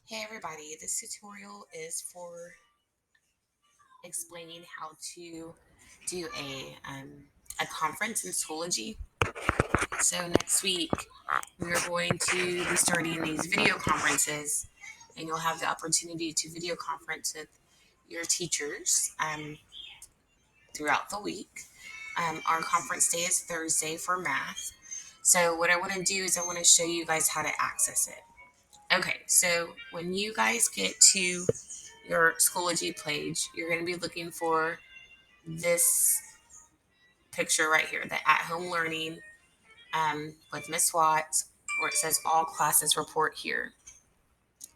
Hey everybody, this tutorial is for explaining how to do a conference in Schoology. So next week we are going to be starting these video conferences, and you'll have the opportunity to video conference with your teachers throughout the week. Our conference day is Thursday for math. So what I want to do is I want to show you guys how to access it. Okay, so when you guys get to your Schoology page, you're going to be looking for this picture right here, the at home learning with Miss Watts, where it says all classes report here.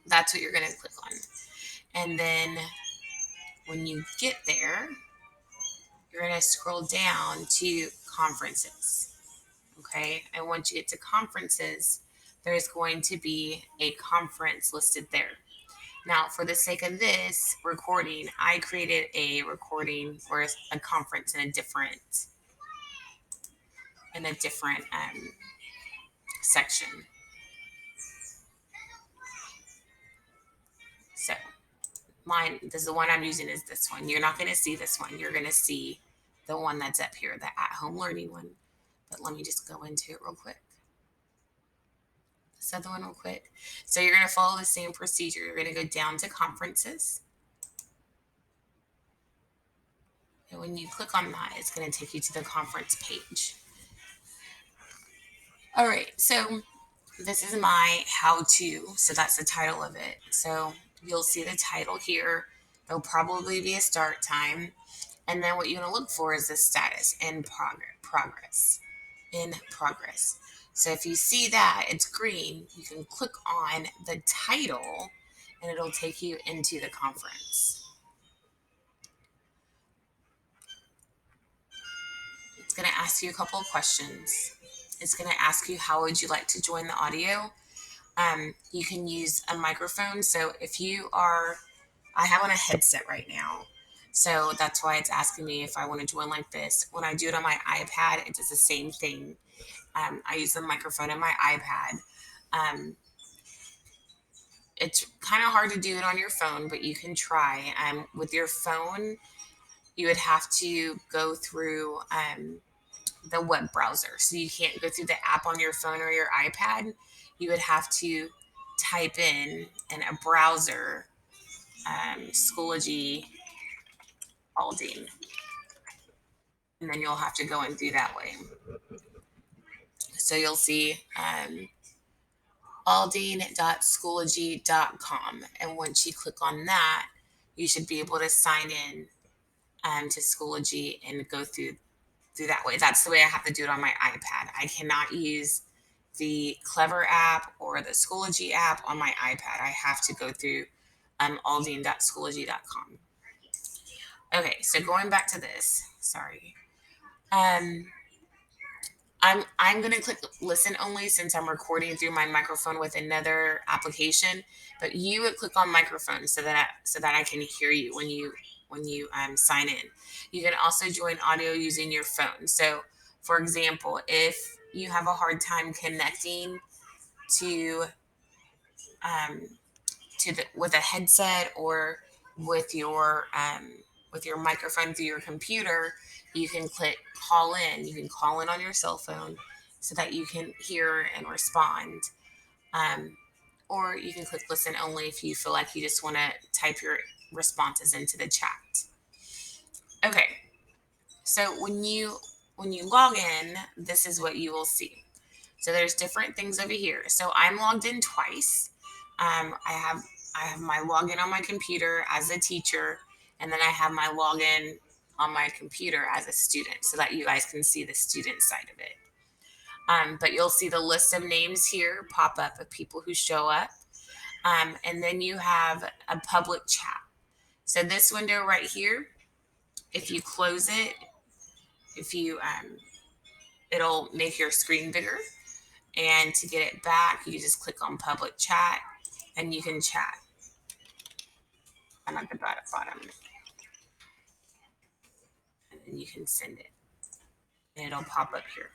That's what you're going to click on. And then when you get there, you're going to scroll down to conferences. Okay. And once you get to conferences, there's going to be a conference listed there. Now, for the sake of this recording, I created a recording for a conference in a different section. So mine, this is the one I'm using is this one. You're not going to see this one. You're going to see the one that's up here, the at-home learning one. But let me just go into it real quick. This other one real quick. So you're going to follow the same procedure. You're going to go down to conferences. And when you click on that, it's going to take you to the conference page. All right, so this is my how to. So that's the title of it. So you'll see the title here. There'll probably be a start time. And then what you're going to look for is the status in progress. In progress. So if you see that it's green, you can click on the title and it'll take you into the conference. It's going to ask you a couple of questions. It's going to ask you how would you like to join the audio. You can use a microphone. So if you are, I have on a headset right now. So that's why it's asking me if I want to join like this. When I do it on my iPad, it does the same thing. I use the microphone in my iPad. Um, it's kind of hard to do it on your phone, but you can try. With your phone, you would have to go through the web browser. So you can't go through the app on your phone or your iPad. You would have to type in a browser Schoology Aldine, and then you'll have to go and do that way. So you'll see aldine.schoology.com, and once you click on that, you should be able to sign in to Schoology and go through that way. That's the way I have to do it on my iPad. I cannot use the Clever app or the Schoology app on my iPad. I have to go through aldine.schoology.com. Okay, so going back to this, sorry. Um, I'm gonna click listen only since I'm recording through my microphone with another application. But you would click on microphone so that I can hear you when you sign in. You can also join audio using your phone. So, for example, if you have a hard time connecting to um, to the with a headset or with your um, with your microphone through your computer, you can click call in. You can call in on your cell phone so that you can hear and respond. Um, or you can click listen only if you feel like you just want to type your responses into the chat. Okay, so when you log in, this is what you will see. So there's different things over here. So I'm logged in twice. I have my login on my computer as a teacher, and then I have my login on my computer as a student, so that you guys can see the student side of it. But you'll see the list of names here pop up of people who show up, and then you have a public chat. So this window right here, if you close it, if you it'll make your screen bigger. And to get it back, you just click on public chat and you can chat. I'm at the bottom. And then you can send it. And it'll pop up here.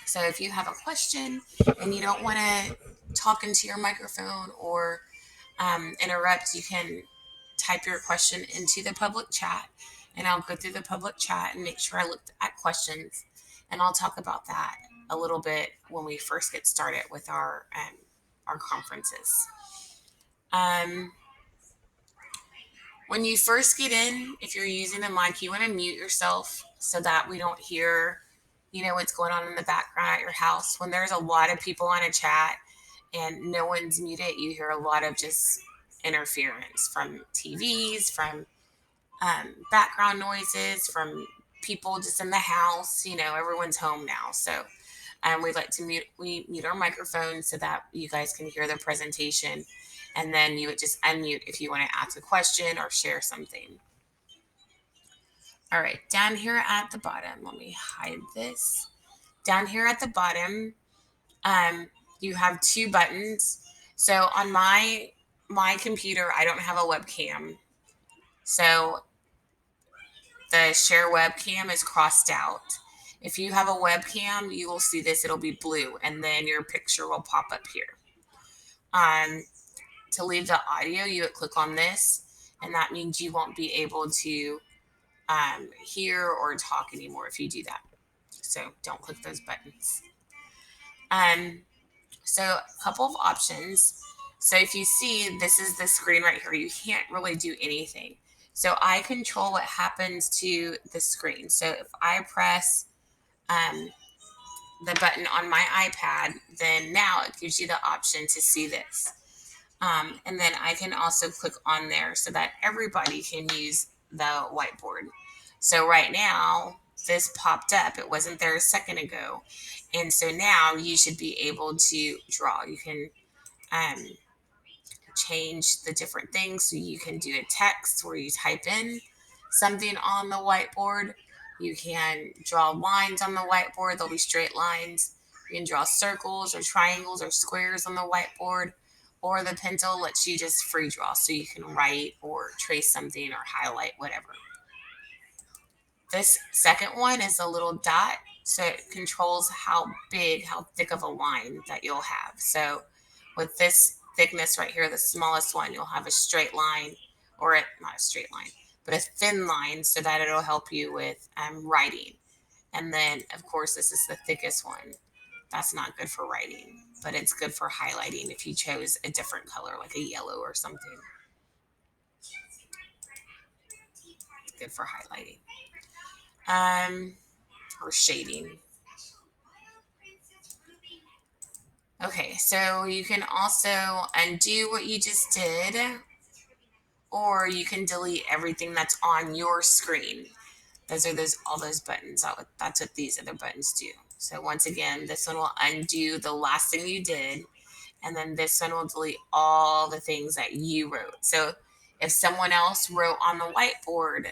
So if you have a question and you don't want to talk into your microphone or interrupt, you can type your question into the public chat, and I'll go through the public chat and make sure I looked at questions, and I'll talk about that a little bit when we first get started with our conferences. Um, when you first get in, if you're using a mic, you want to mute yourself so that we don't hear, what's going on in the background at your house. When there's a lot of people on a chat and no one's muted, you hear a lot of just interference from TVs, from background noises, from people just in the house. Everyone's home now, so we like to mute our microphones so that you guys can hear the presentation, and then you would just unmute if you want to ask a question or share something. All right, down here at the bottom, let me hide this. Down here at the bottom, you have two buttons. So on my computer, I don't have a webcam. So the share webcam is crossed out. If you have a webcam, you will see this. It'll be blue, and then your picture will pop up here. To leave the audio, you would click on this, and that means you won't be able to hear or talk anymore if you do that. So don't click those buttons. Um, so a couple of options. So if you see, this is the screen right here. You can't really do anything. So I control what happens to the screen. So if I press um, the button on my iPad, then now it gives you the option to see this. And then I can also click on there so that everybody can use the whiteboard. So right now, this popped up. It wasn't there a second ago. And so now you should be able to draw. You can um, change the different things. So you can do a text where you type in something on the whiteboard. You can draw lines on the whiteboard. There'll be straight lines. You can draw circles or triangles or squares on the whiteboard. Or the pencil lets you just free draw. So you can write or trace something or highlight, whatever. This second one is a little dot. So it controls how thick of a line that you'll have. So with this thickness right here, the smallest one, you'll have a straight line, or not a straight line, but a thin line, so that it'll help you with writing. And then, of course, this is the thickest one. That's not good for writing, but it's good for highlighting if you chose a different color, like a yellow or something. It's good for highlighting or shading. Okay, so you can also undo what you just did, or you can delete everything that's on your screen. Those are all those buttons. That's what these other buttons do. So once again, this one will undo the last thing you did, and then this one will delete all the things that you wrote. So if someone else wrote on the whiteboard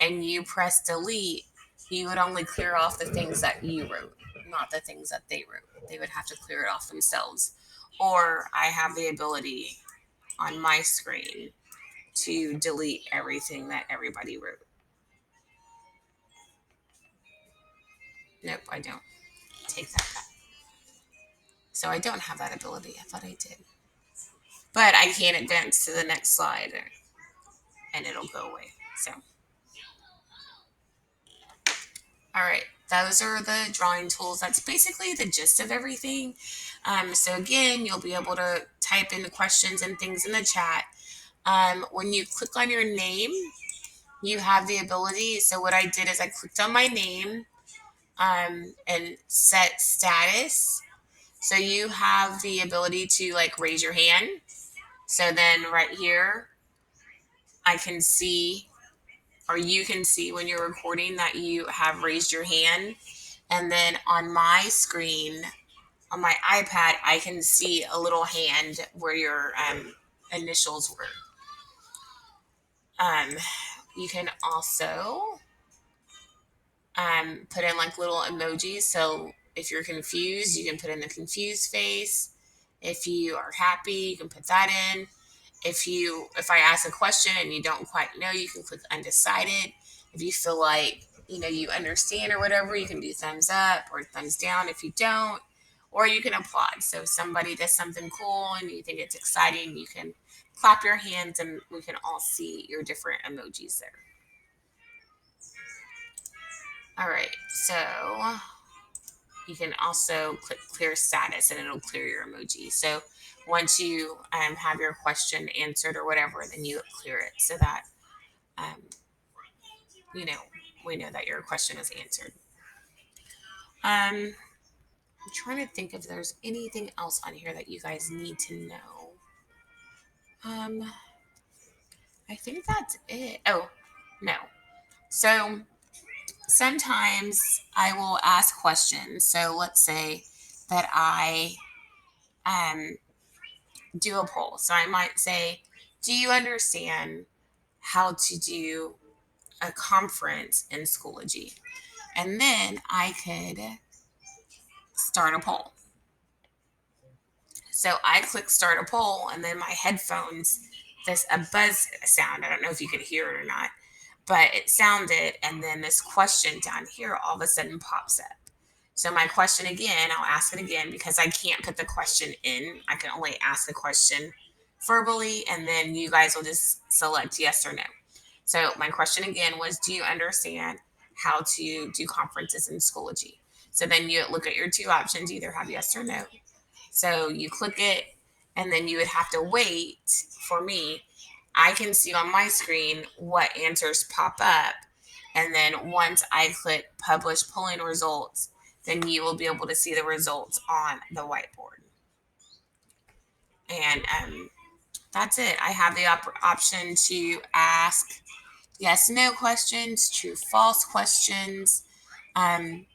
and you press delete, you would only clear off the things that you wrote, not the things that they wrote. They would have to clear it off themselves. Or I have the ability on my screen to delete everything that everybody wrote. Nope, I don't. Take that back. So I don't have that ability. I thought I did. But I can advance to the next slide and it'll go away. So, all right, those are the drawing tools. That's basically the gist of everything. So again, you'll be able to type in the questions and things in the chat. When you click on your name, you have the ability. So what I did is I clicked on my name and set status. So you have the ability to like raise your hand. So then right here, I can see, or you can see when you're recording that you have raised your hand. And then on my screen, on my iPad, I can see a little hand where your initials were. You can also put in like little emojis. So if you're confused, you can put in the confused face. If you are happy, you can put that in. If I ask a question and you don't quite know, you can click undecided. If you feel like you understand or whatever, you can do thumbs up or thumbs down if you don't, or you can applaud. So if somebody does something cool and you think it's exciting, you can clap your hands and we can all see your different emojis there. All right, so you can also click clear status and it'll clear your emoji. So once you have your question answered or whatever, then you clear it so that um, you know we know that your question is answered. I'm trying to think if there's anything else on here that you guys need to know. Um, I think that's it. Oh, no. So sometimes I will ask questions. So let's say that I um, do a poll. So I might say, do you understand how to do a conference in Schoology? And then I could start a poll. So I click start a poll, and then my headphones, there's a buzz sound. I don't know if you could hear it or not, but it sounded, and then this question down here all of a sudden pops up. So my question again, I'll ask it again because I can't put the question in. I can only ask the question verbally, and then you guys will just select yes or no. So my question again was, do you understand how to do conferences in Schoology? So then you look at your two options, either have yes or no. So you click it, and then you would have to wait for me. I can see on my screen what answers pop up. And then once I click publish polling results, then you will be able to see the results on the whiteboard. And that's it. I have the option to ask yes, no questions, true, false questions. Um,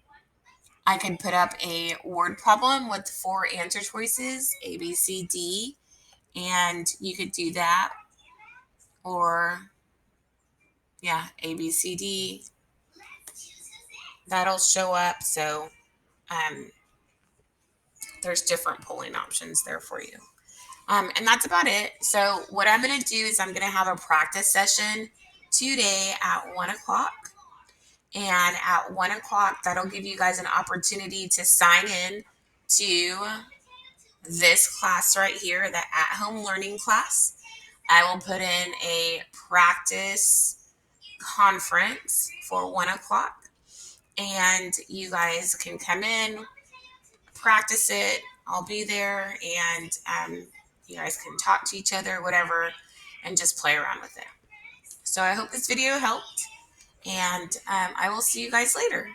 I can put up a word problem with 4 answer choices, A, B, C, D, and you could do that. Or, yeah, A, B, C, D. That'll show up. So um, there's different polling options there for you. And that's about it. So what I'm going to do is I'm going to have a practice session today at 1 o'clock. And at 1 o'clock, that'll give you guys an opportunity to sign in to this class right here, the at-home learning class. I will put in a practice conference for 1 o'clock, and you guys can come in, practice it. I'll be there, and you guys can talk to each other, whatever, and just play around with it. So I hope this video helped, and I will see you guys later.